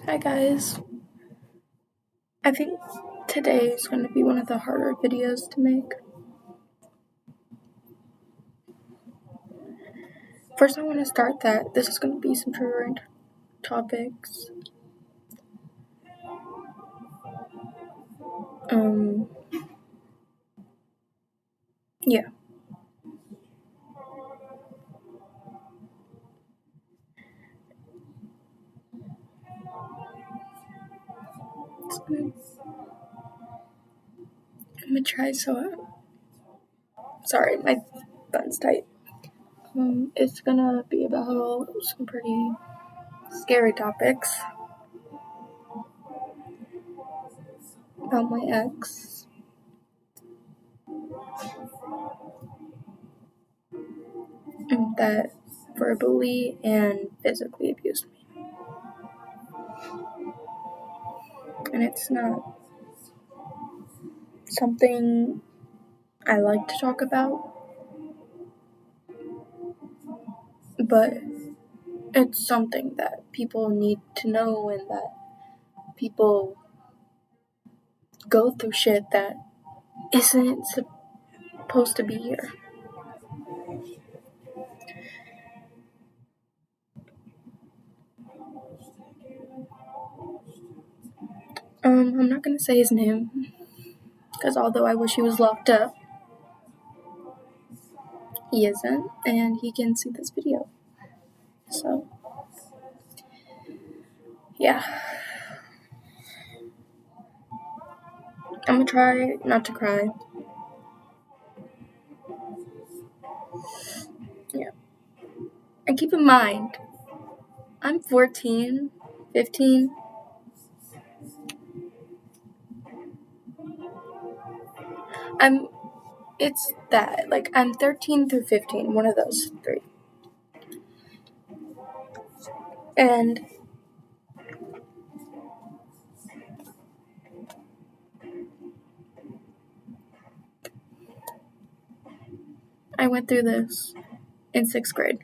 Hi guys. I think today is going to be one of the harder videos to make. First I want to start that this is going to be some triggering topics. Yeah. I'm going to try sorry, my button's tight. It's going to be about some pretty scary topics. About my ex. That verbally and physically abused me. And it's not something I like to talk about, but it's something that people need to know and that people go through shit that isn't supposed to be here. I'm not gonna say his name, because although I wish he was locked up, he isn't, and he can see this video. So, yeah. I'm gonna try not to cry. Yeah. And keep in mind, I'm 14, 15. I'm 13 through 15, one of those three. And I went through this in 6th grade.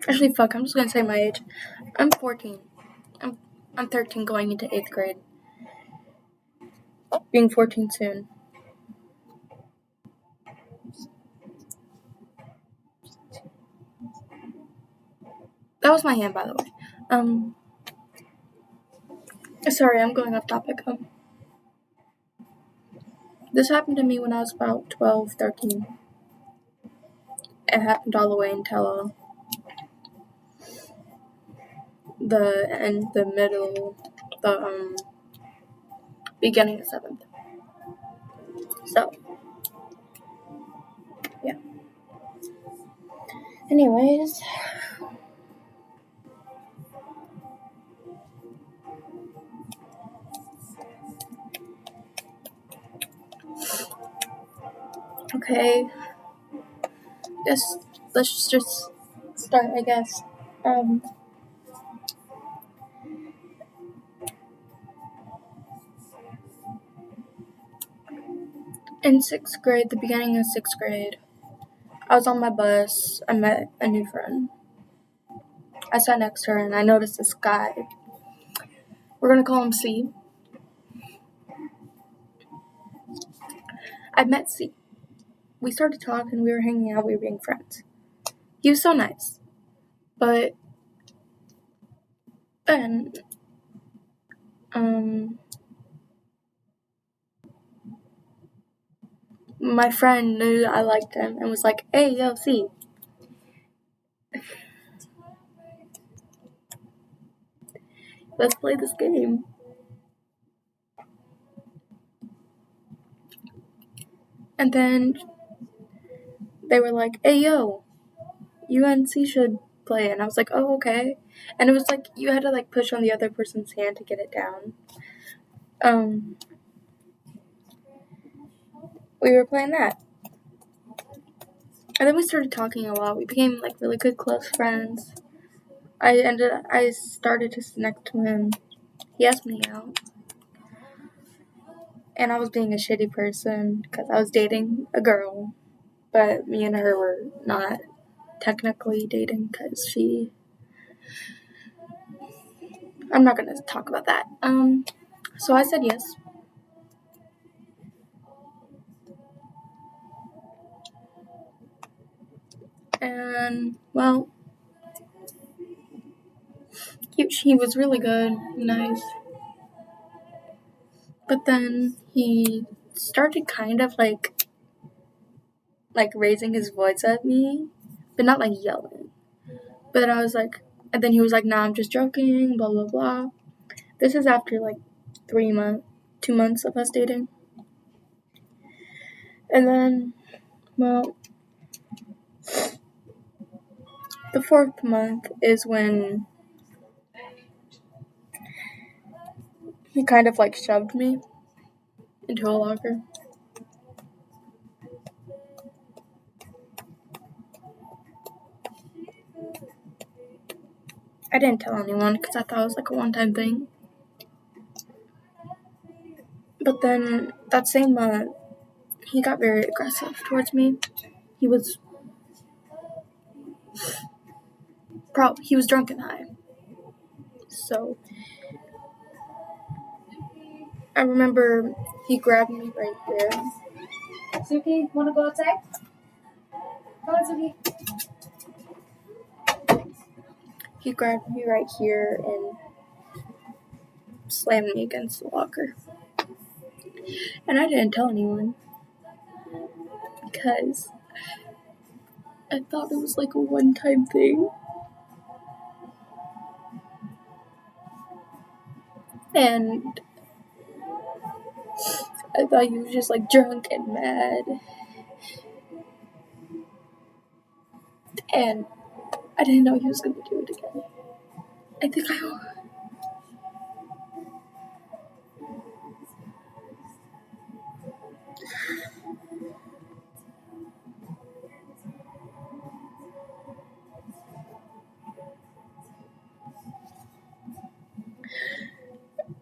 Actually, fuck, I'm just gonna say my age. I'm 14. I'm 13 going into 8th grade. Being 14 soon. That was my hand, by the way. Sorry, I'm going off topic. This happened to me when I was about 12, 13. It happened all the way until the beginning of 7th. So, yeah. Anyways. Okay. Let's just start, I guess. In 6th grade, the beginning of 6th grade, I was on my bus. I met a new friend. I sat next to her and I noticed this guy. We're gonna call him C. I met C. We started talking, we were hanging out, we were being friends. He was so nice. But then, my friend knew I liked him and was like, "Hey, yo, C. Let's play this game." And then they were like, "Hey, yo, you and C should play." And I was like, "Oh, okay." And it was like, you had to like push on the other person's hand to get it down. We were playing that. And then we started talking a lot. We became like really good close friends. I started to sit next to him. He asked me out. And I was being a shitty person because I was dating a girl. But me and her were not technically dating because I'm not going to talk about that. So I said yes. And, well, he was really good, nice. But then he started kind of like raising his voice at me, but not like yelling. But I was like, and then he was like, "Nah, I'm just joking, blah blah blah." This is after like 2 months of us dating. And then, well, the 4th month is when he kind of like shoved me into a locker. I didn't tell anyone because I thought it was like a one-time thing. But then that same month, he got very aggressive towards me. He was drunk and high. So I remember he grabbed me right there. Suki, wanna go outside? Go on, Suki. He grabbed me right here and slammed me against the locker. And I didn't tell anyone because I thought it was like a one-time thing. And I thought he was just like drunk and mad. And I didn't know he was going to do it again.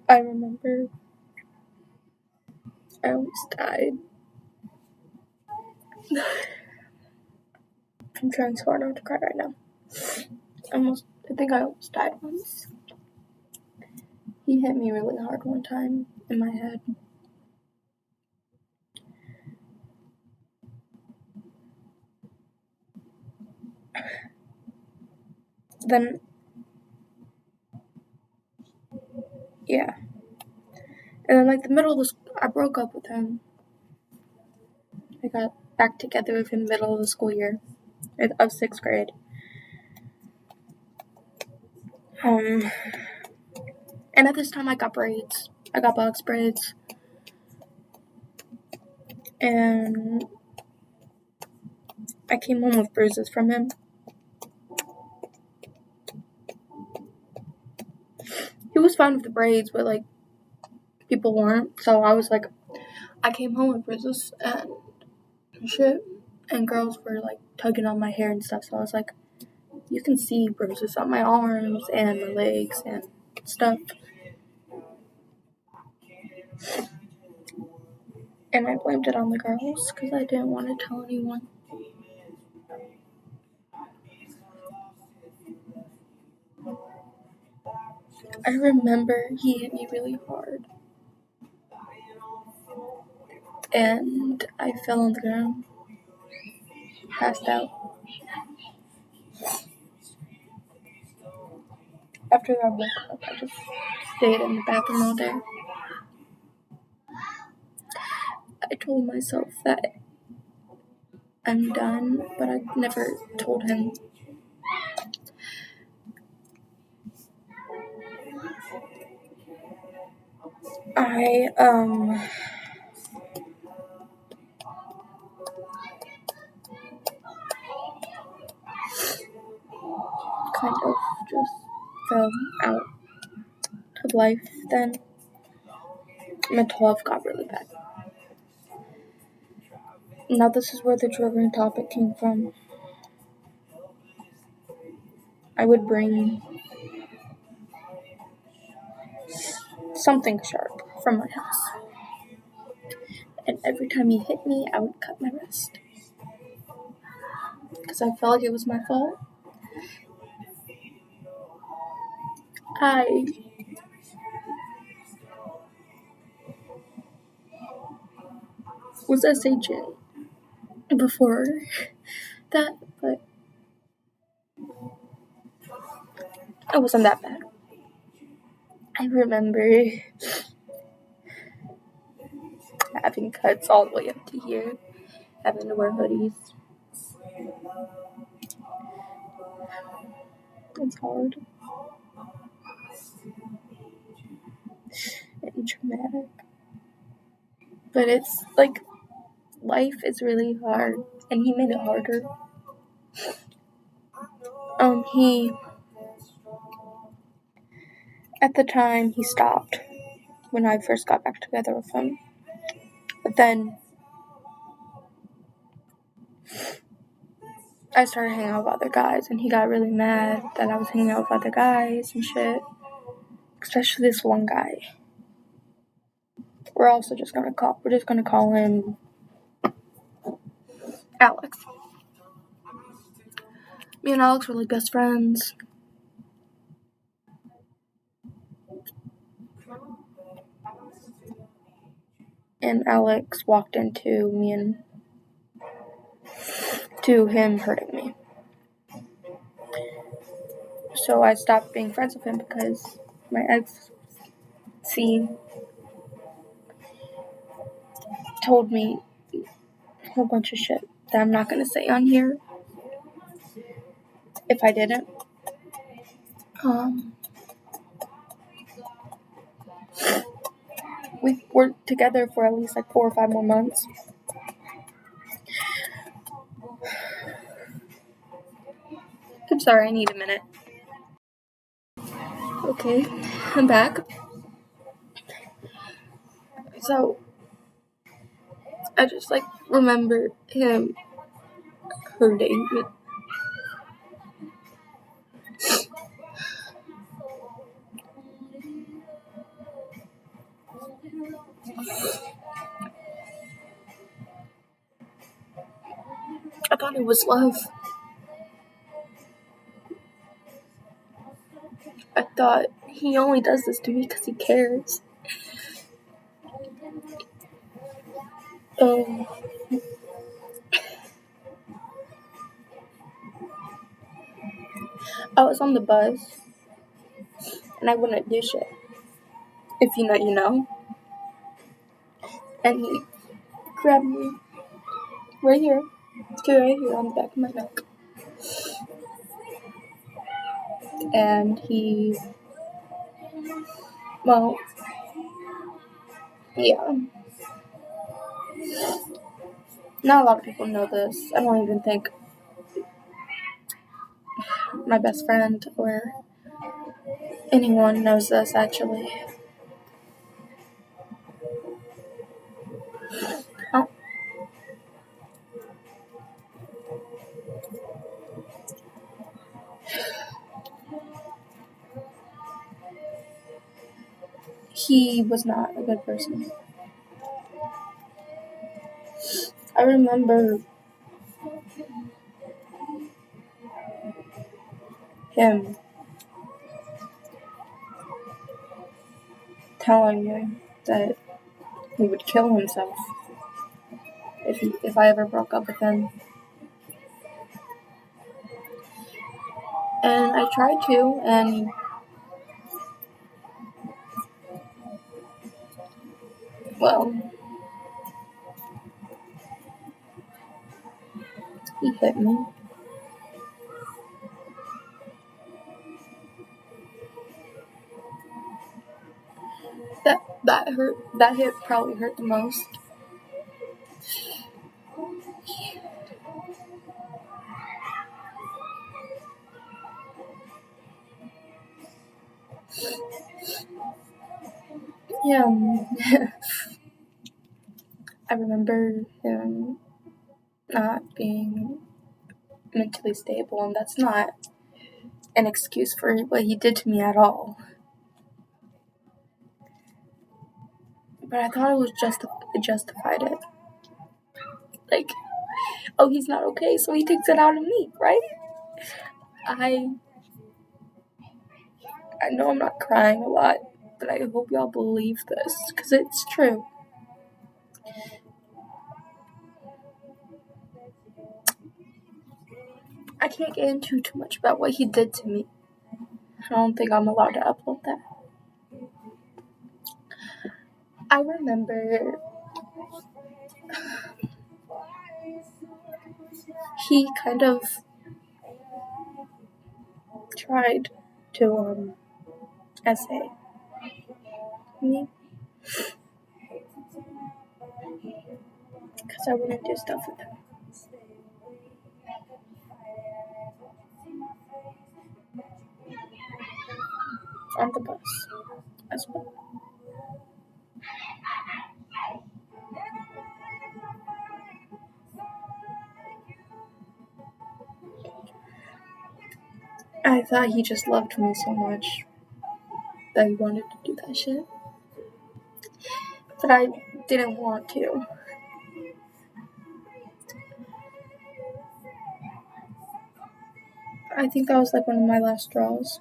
I remember I almost died. I'm trying so hard not to cry right now. I think I almost died once. He hit me really hard one time in my head. Then, yeah. And then, like, the middle of I broke up with him. I got back together with him middle of the school year of 6th grade. And at this time I got braids. I got box braids. And I came home with bruises from him. He was fine with the braids, but like people weren't. So I was like, I came home with bruises and shit. And girls were like tugging on my hair and stuff. So I was like, you can see bruises on my arms and my legs and stuff. And I blamed it on the girls because I didn't want to tell anyone. I remember he hit me really hard. And I fell on the ground. Passed out. After I woke up, I just stayed in the bathroom all day. I told myself that I'm done, but I never told him. I kind of just fell out of life then. Mental health got really bad. Now this is where the triggering topic came from. I would bring something sharp from my house. And every time he hit me, I would cut my wrist. because I felt like it was my fault. I was SHing before that, but it wasn't that bad. I remember having cuts all the way up to here, having to wear hoodies. It's hard and traumatic. But it's like, life is really hard, and he made it harder. At the time, he stopped when I first got back together with him. But then I started hanging out with other guys, and he got really mad that I was hanging out with other guys and shit. Especially this one guy. We're just gonna call him Alex. Me and Alex were like best friends. And Alex walked into him hurting me. So I stopped being friends with him because my ex told me a whole bunch of shit that I'm not gonna say on here if I didn't. We worked together for at least like 4 or 5 more months. I'm sorry, I need a minute. Okay, I'm back. So, I just remember him hurting me. I thought it was love. I thought he only does this to me because he cares. I was on the bus and I wouldn't do shit. If you know, you know. And he grabbed me right here on the back of my neck. And yeah. Not a lot of people know this. I don't even think my best friend or anyone knows this, actually. Oh. He was not a good person. I remember him telling me that he would kill himself if I ever broke up with him. And I tried to, and he hit me. That hurt. That hit probably hurt the most. Yeah. I remember him not being mentally stable, and that's not an excuse for what he did to me at all. But I thought it was justified it. oh, he's not okay, so he takes it out on me, right? I know I'm not crying a lot, but I hope y'all believe this, because it's true. I can't get into too much about what he did to me. I don't think I'm allowed to upload that. I remember he kind of tried to essay me because I wouldn't do stuff with him. On the bus as well. I thought he just loved me so much that he wanted to do that shit. But I didn't want to. I think that was like one of my last straws.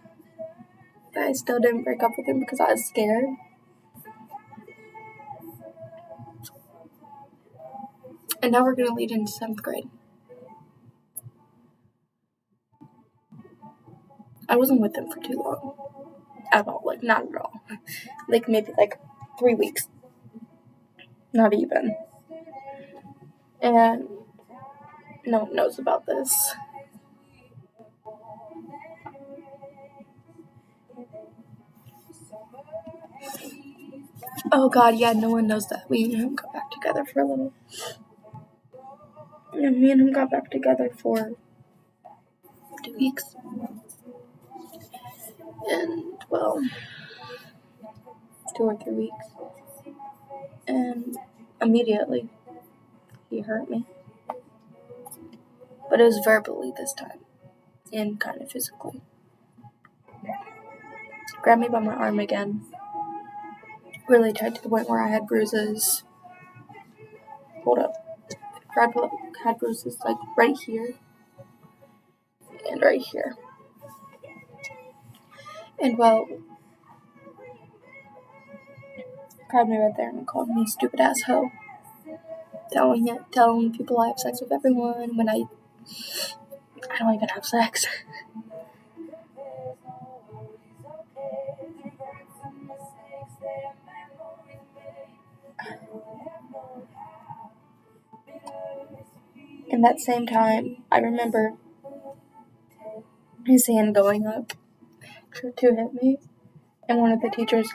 But I still didn't break up with him because I was scared. And now we're gonna lead into 7th grade. I wasn't with him for too long. At all. Like, not at all. Like, maybe like 3 weeks. Not even. And no one knows about this. Oh god, yeah, no one knows that. We and him got back together for a little. And me and him got back together for 2 weeks. And, well, 2 or 3 weeks. And immediately, he hurt me. But it was verbally this time. And kind of physically. Grabbed me by my arm again. Really tight to the point where I had bruises. Hold up. Had bruises like right here. And right here. And well, grabbed me right there and called me stupid ass hoe. Telling people I have sex with everyone when I don't even have sex. In that same time, I remember his hand going up to hit me, and one of the teachers,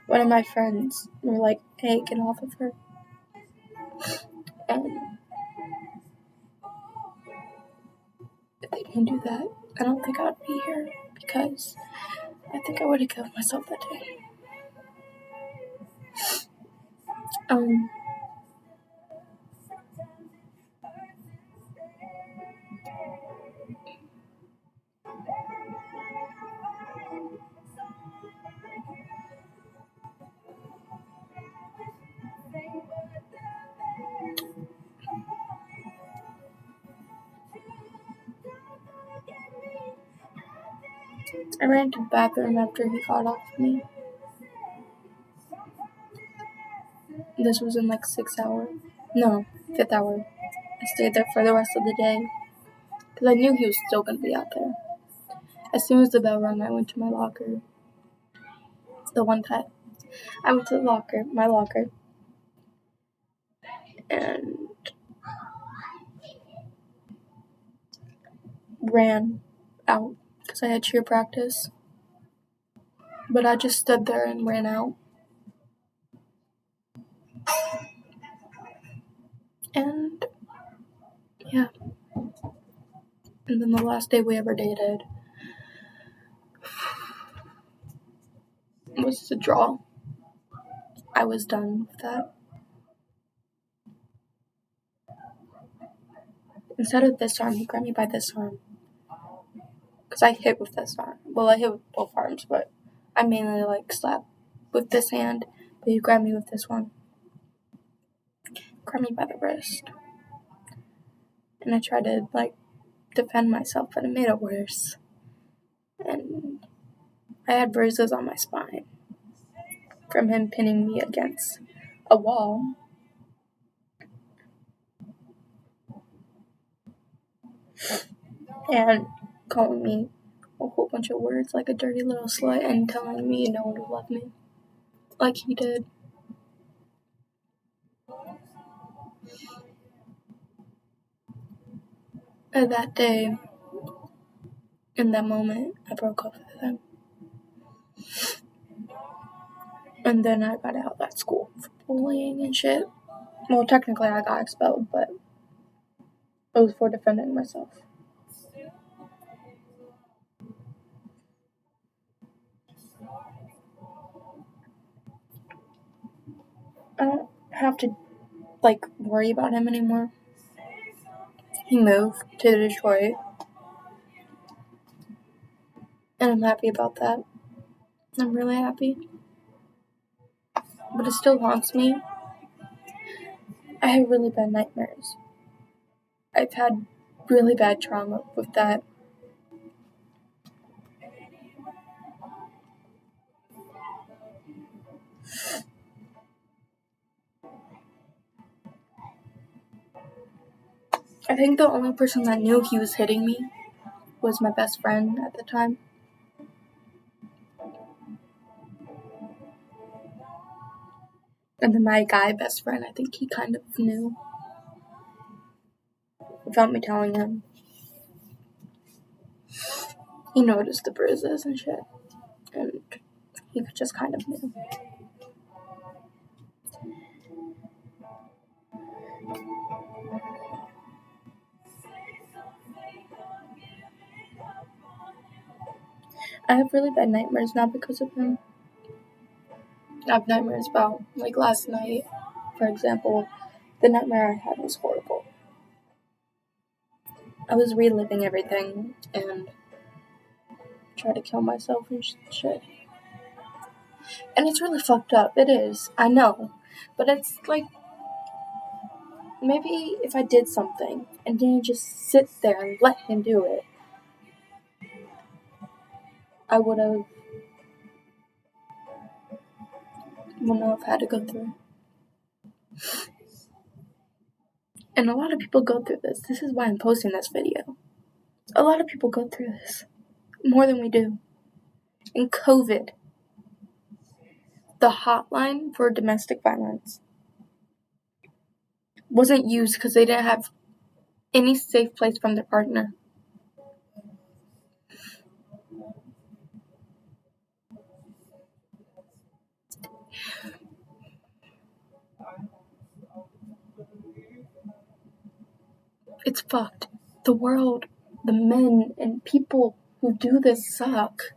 one of my friends were like, hey, get off of her. And if they didn't do that, I don't think I would be here, because I think I would have killed myself that day. I ran to the bathroom after he got off me. This was in like 5th hour. I stayed there for the rest of the day, because I knew he was still going to be out there. As soon as the bell rang, I went to my locker. The one time I went to my locker, and ran out because I had cheer practice. But I just stood there and ran out. And yeah. And then the last day we ever dated was to draw. I was done with that. Instead of this arm, he grabbed me by this arm. Because I hit with this arm. Well, I hit with both arms, but I mainly like slap with this hand. But he grabbed me with this one. grabbed me by the wrist. And I tried to, defend myself, but it made it worse. And I had bruises on my spine from him pinning me against a wall. And calling me a whole bunch of words like a dirty little slut and telling me no one would love me like he did. And that day, in that moment, I broke up with him. And then I got out of that school for bullying and shit. Well, technically I got expelled, but it was for defending myself. I don't have to, worry about him anymore. He moved to Detroit. And I'm happy about that. I'm really happy. But it still haunts me. I have really bad nightmares. I've had really bad trauma with that. I think the only person that knew he was hitting me was my best friend at the time. And then my guy best friend, I think he kind of knew without me telling him. He noticed the bruises and shit. And he just kind of knew. I have really bad nightmares now because of him. I have nightmares about, last night, for example. The nightmare I had was horrible. I was reliving everything and tried to kill myself and shit. And it's really fucked up. It is. I know. But it's maybe if I did something and didn't just sit there and let him do it, I wouldn't have had to go through. And a lot of people go through this. This is why I'm posting this video. A lot of people go through this. More than we do. In COVID, the hotline for domestic violence wasn't used because they didn't have any safe place from their partner. It's fucked. The world, the men and people who do this suck.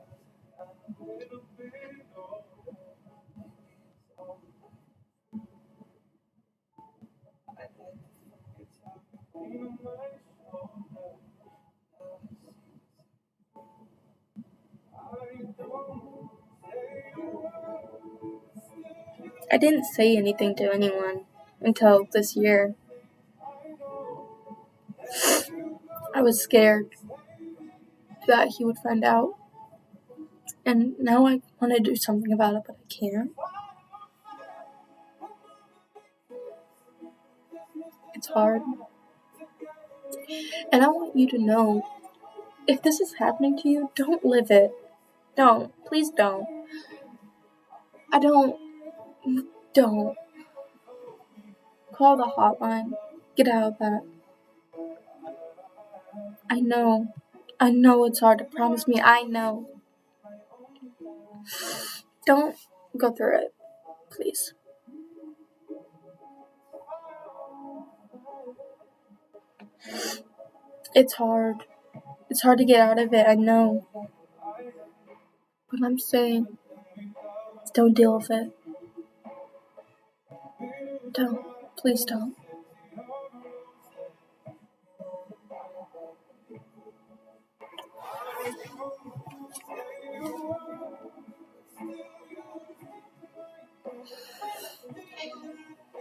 I didn't say anything to anyone until this year. I was scared that he would find out. And now I want to do something about it, but I can't. It's hard. And I want you to know, if this is happening to you, don't live it. Don't. Please don't. Don't. Call the hotline. Get out of that. I know it's hard to promise me. I know. Don't go through it. Please. It's hard. It's hard to get out of it, I know. But I'm saying, don't deal with it. Don't. Please don't.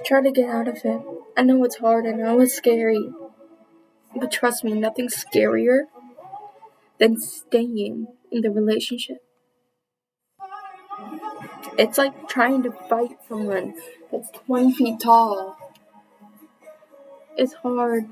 Try to get out of it. I know it's hard, I know it's scary, but trust me, nothing's scarier than staying in the relationship. It's like trying to fight someone that's 20 feet tall. It's hard.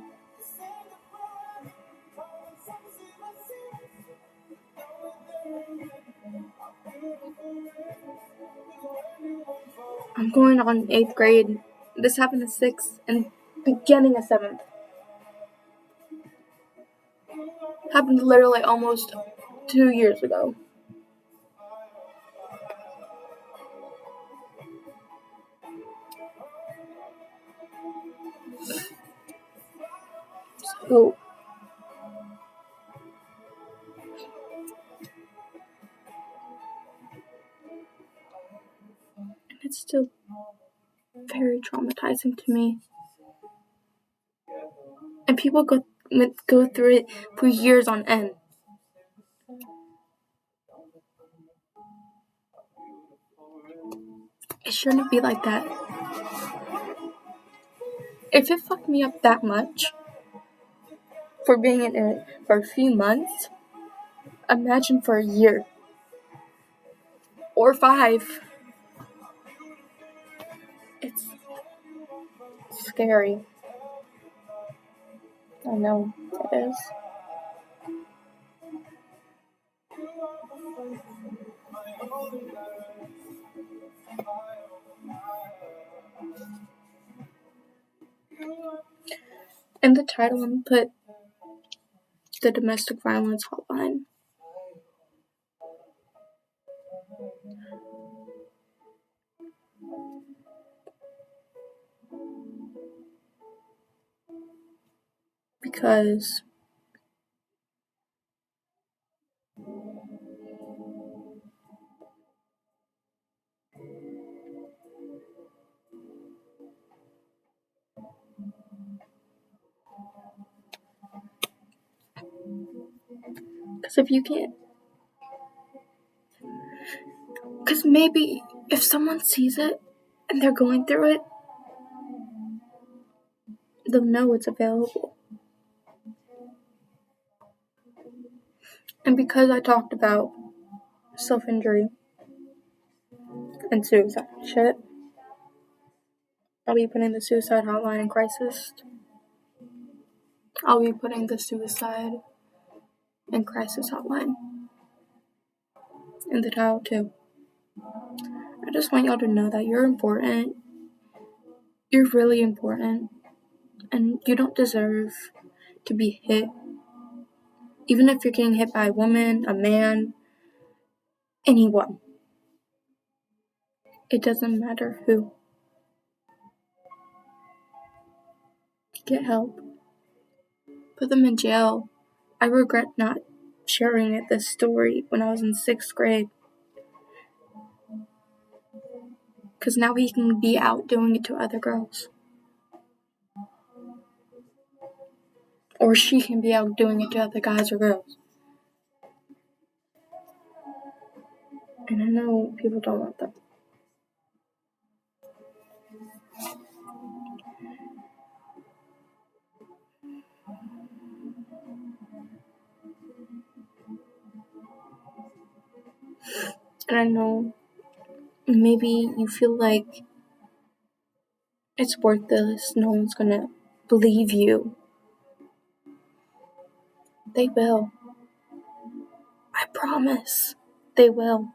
I'm going on 8th grade. This happened in 6th and beginning of 7th. Happened literally almost 2 years ago. So it's still very traumatizing to me. And people go through it for years on end. It shouldn't be like that. If it fucked me up that much for being in it for a few months, imagine for a year. Or 5. It's scary. I know it is. In the title, I'm gonna put the domestic violence hotline. Because if you can't, because maybe if someone sees it and they're going through it, they'll know it's available. And because I talked about self-injury and suicide shit, I'll be putting the suicide hotline in crisis. I'll be putting the suicide and crisis hotline in the title too. I just want y'all to know that you're important. You're really important. And you don't deserve to be hit. Even if you're getting hit by a woman, a man, anyone. It doesn't matter who. Get help. Put them in jail. I regret not sharing this story when I was in 6th grade. Because now he can be out doing it to other girls. Or she can be out doing it to other guys or girls. And I know people don't want that. And I know maybe you feel like it's worthless, no one's gonna believe you. They will. I promise. They will.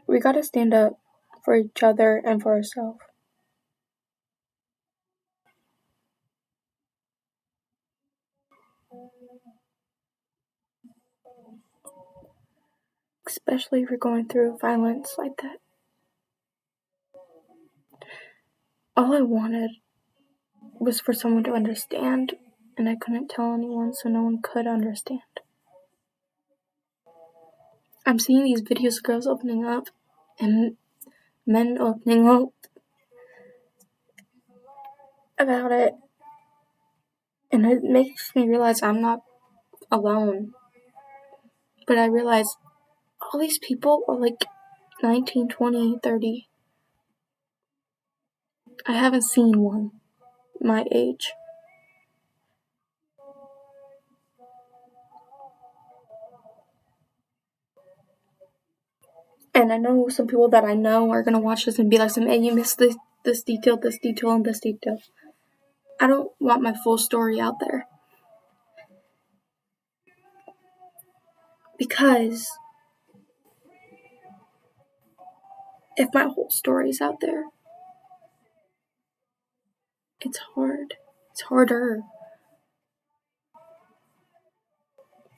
We gotta stand up for each other and for ourselves. Especially if you're going through violence like that. All I wanted was for someone to understand, and I couldn't tell anyone, so no one could understand. I'm seeing these videos of girls opening up and men opening up about it. And it makes me realize I'm not alone. But I realize all these people are like 19, 20, 30. I haven't seen one my age. And I know some people that I know are gonna watch this and be like, hey, you missed this detail, and this detail. I don't want my full story out there. Because if my whole story's out there, it's hard. It's harder.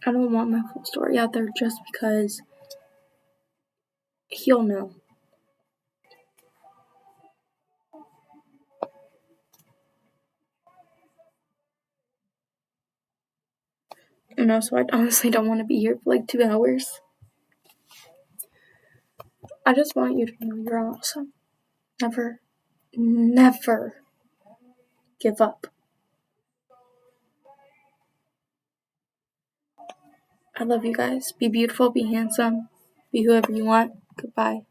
I don't want my full story out there just because he'll know. And also, I honestly don't want to be here for like 2 hours. I just want you to know you're awesome. Never, never give up. I love you guys. Be beautiful, be handsome, be whoever you want. Goodbye.